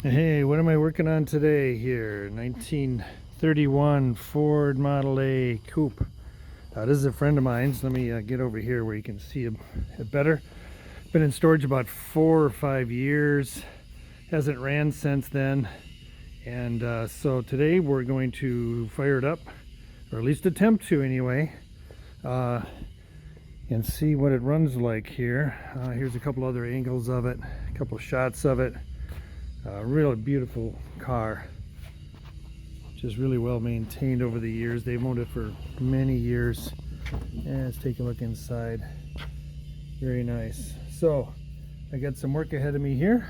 Hey, what am I working on today here? 1931 Ford Model A Coupe. This is a friend of mine's. Let me get over here where you can see it better. Been in storage about 4 or 5 years. Hasn't ran since then. And so today we're going to fire it up, or at least attempt to anyway, and see what it runs like here. Here's a couple other angles of it, a couple shots of it. Really beautiful car, just really well maintained over the years. They've owned it for many years. And let's take a look inside. Very nice. So I got some work ahead of me here.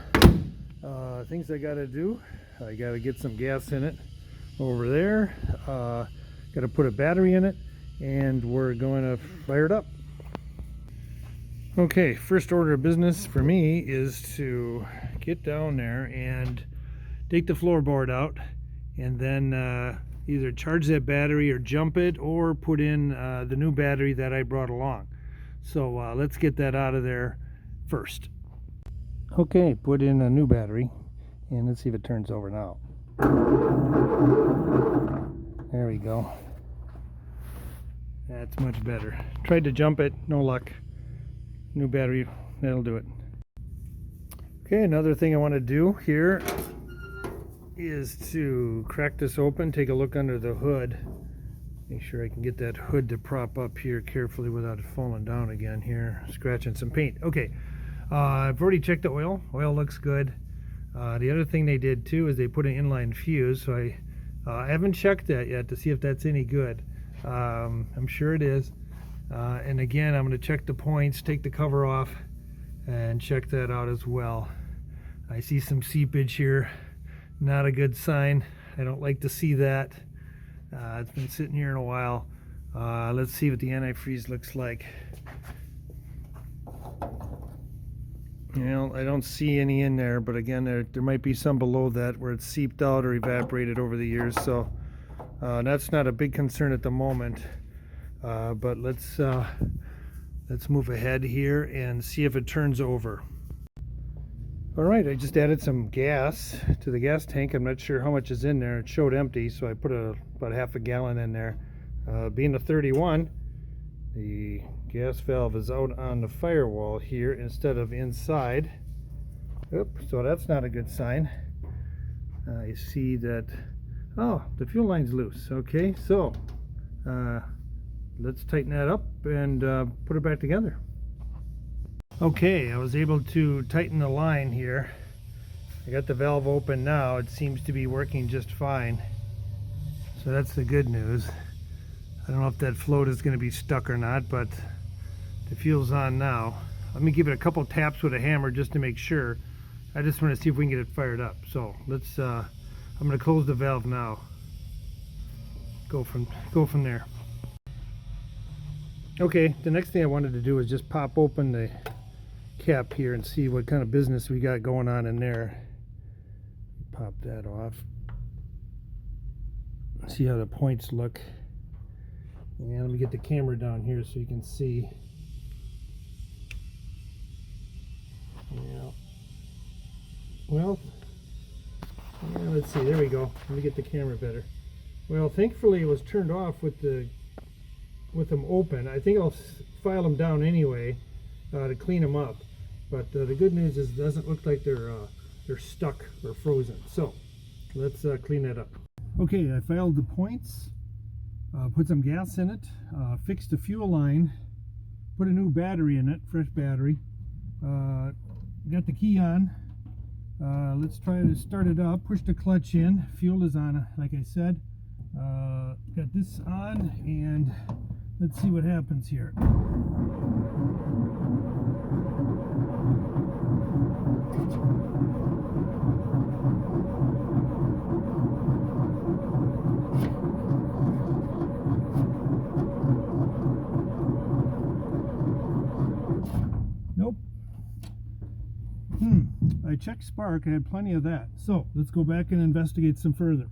Things I got to do. I got to get some gas in it over there. Got to put a battery in it, and we're going to fire it up. Okay, first order of business for me is to get down there and take the floorboard out, and then either charge that battery or jump it, or put in the new battery that I brought along. So let's get that out of there first. Okay, put in a new battery, and let's see if it turns over now. There we go. That's much better. Tried to jump it, no luck. New battery, that'll do it. Okay, another thing I want to do here is to crack this open, take a look under the hood. Make sure I can get that hood to prop up here carefully without it falling down again here, scratching some paint. Okay, I've already checked the oil. Oil looks good. The other thing they did too is they put an inline fuse, so I haven't checked that yet to see if that's any good. I'm sure it is. And again, I'm going to check the points, take the cover off, and check that out as well. I see some seepage here. Not a good sign. I don't like to see that. It's been sitting here in a while. Let's see what the antifreeze looks like. You know, I don't see any in there, but again, there might be some below that where it's seeped out or evaporated over the years. So that's not a big concern at the moment. But let's move ahead here and see if it turns over. All right, I just added some gas to the gas tank. I'm not sure how much is in there. It showed empty, so I put about half a gallon in there. Being a 31, the gas valve is out on the firewall here instead of inside. Oops, so that's not a good sign. I see that, oh, the fuel line's loose. Okay, so let's tighten that up and put it back together. Okay, I was able to tighten the line here. I got the valve open now. It seems to be working just fine. So that's the good news. I don't know if that float is going to be stuck or not, but the fuel's on now. Let me give it a couple taps with a hammer just to make sure. I just want to see if we can get it fired up. So let's, I'm going to close the valve now. Go from there. Okay, the next thing I wanted to do is just pop open the cap here and see what kind of business we got going on in there. Pop that off. See how the points look. And let me get the camera down here so you can see. Yeah. Well, yeah, let's see. There we go. Let me get the camera better. Well, thankfully it was turned off with them open. I think I'll file them down anyway to clean them up. But the good news is it doesn't look like they're stuck or frozen. So let's clean that up. Okay, I filed the points, put some gas in it, fixed the fuel line, put a new battery in it, fresh battery. Got the key on. Let's try to start it up. Push the clutch in. Fuel is on, like I said. Got this on, and let's see what happens here. Nope. I checked spark. I had plenty of that. So let's go back and investigate some further.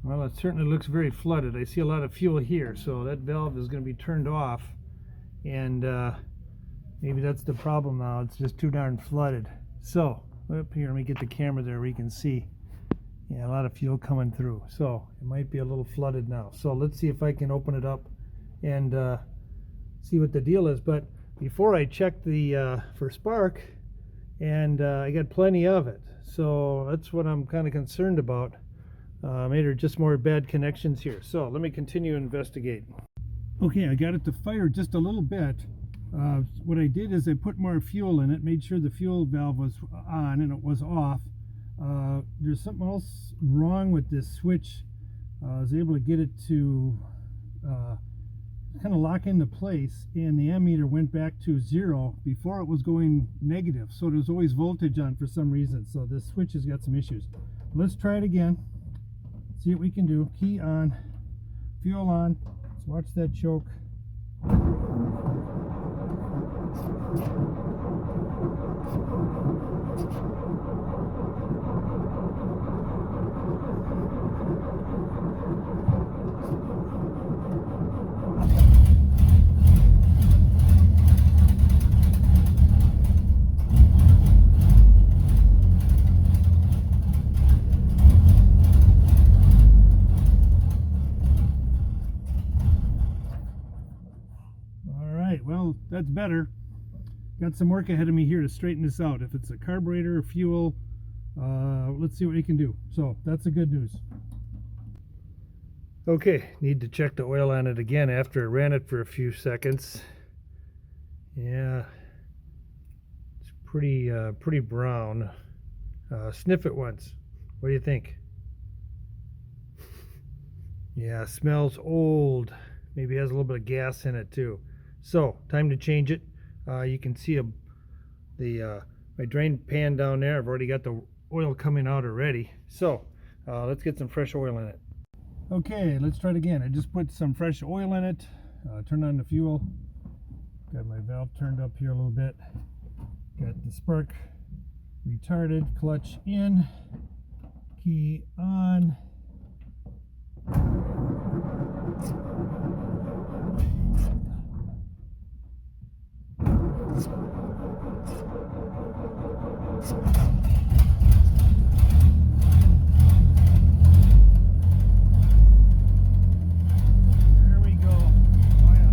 Well, it certainly looks very flooded. I see a lot of fuel here, so that valve is going to be turned off, and maybe that's the problem now. It's just too darn flooded. So Up here, let me get the camera there where you can see. Yeah, a lot of fuel coming through. So it might be a little flooded now. So let's see if I can open it up and see what the deal is. But before I check the for spark, and I got plenty of it. So that's what I'm kind of concerned about. Maybe just more bad connections here. So let me continue to investigate. Okay, I got it to fire just a little bit. What I did is I put more fuel in it, made sure the fuel valve was on and it was off. There's something else wrong with this switch. I was able to get it to kind of lock into place, and the ammeter went back to 0 before it was going negative. So there's always voltage on for some reason. So this switch has got some issues. Let's try it again. See what we can do. Key on, fuel on. Let's watch that choke. Well, that's better. Got some work ahead of me here to straighten this out. If it's a carburetor or fuel, let's see what we can do. So that's the good news. Okay, need to check the oil on it again after I ran it for a few seconds. Yeah, it's pretty brown. Sniff it once. What do you think? Yeah, smells old. Maybe has a little bit of gas in it too. So time to change it. You can see my drain pan down there. I've already got the oil coming out already. So let's get some fresh oil in it. Okay, let's try it again. I just put some fresh oil in it. Turned on the fuel. Got my valve turned up here a little bit. Got the spark retarded. Clutch in. Key on. There we go. Oh, yeah.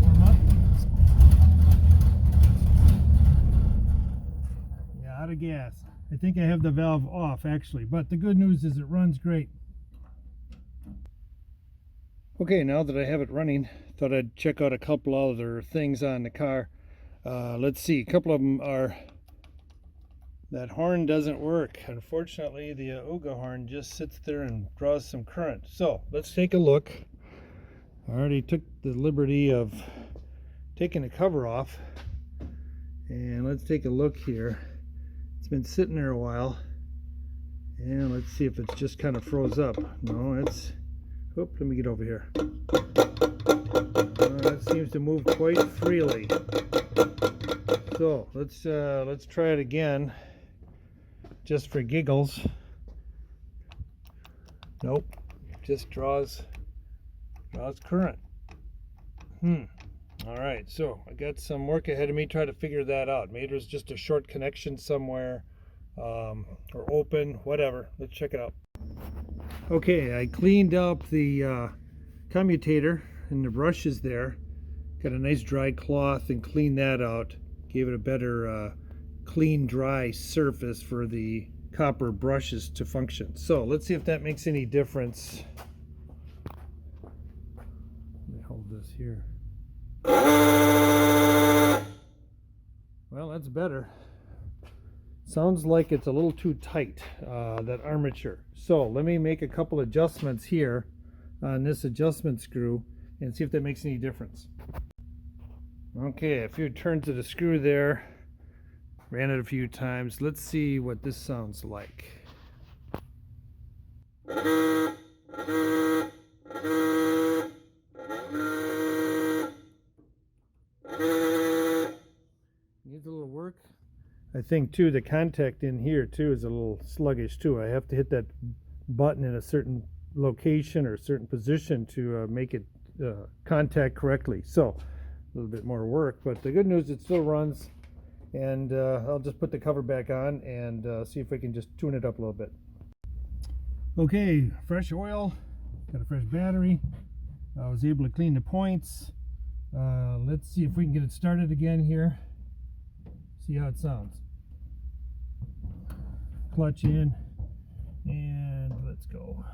Warm up. Yeah, out of gas. I think I have the valve off actually, but the good news is it runs great. Okay, now that I have it running, thought I'd check out a couple other things on the car. Let's see, a couple of them are that horn doesn't work. Unfortunately, the Ooga horn just sits there and draws some current. So let's take a look. I already took the liberty of taking the cover off, and let's take a look here. It's been sitting there a while, and let's see if it's just kind of froze up. No, it's... Oop, let me get over here. That seems to move quite freely. So let's try it again, just for giggles. Nope, just draws current. All right, so I got some work ahead of me. Try to figure that out. Maybe there's just a short connection somewhere, or open, whatever. Let's check it out. Okay, I cleaned up the commutator and the brushes there. Got a nice dry cloth and cleaned that out. Gave it a better clean, dry surface for the copper brushes to function. So let's see if that makes any difference. Let me hold this here. Well, that's better. Sounds like it's a little too tight, that armature. So let me make a couple adjustments here on this adjustment screw and see if that makes any difference. Okay, a few turns of the screw there. Ran it a few times. Let's see what this sounds like. Needs a little work. I think too the contact in here too is a little sluggish too. I have to hit that button in a certain location or a certain position to make it contact correctly. So little bit more work, but the good news, it still runs. And I'll just put the cover back on and see if we can just tune it up a little bit. Okay, fresh oil, got a fresh battery. I was able to clean the points. Let's see if we can get it started again here. See how it sounds. Clutch in, and let's go.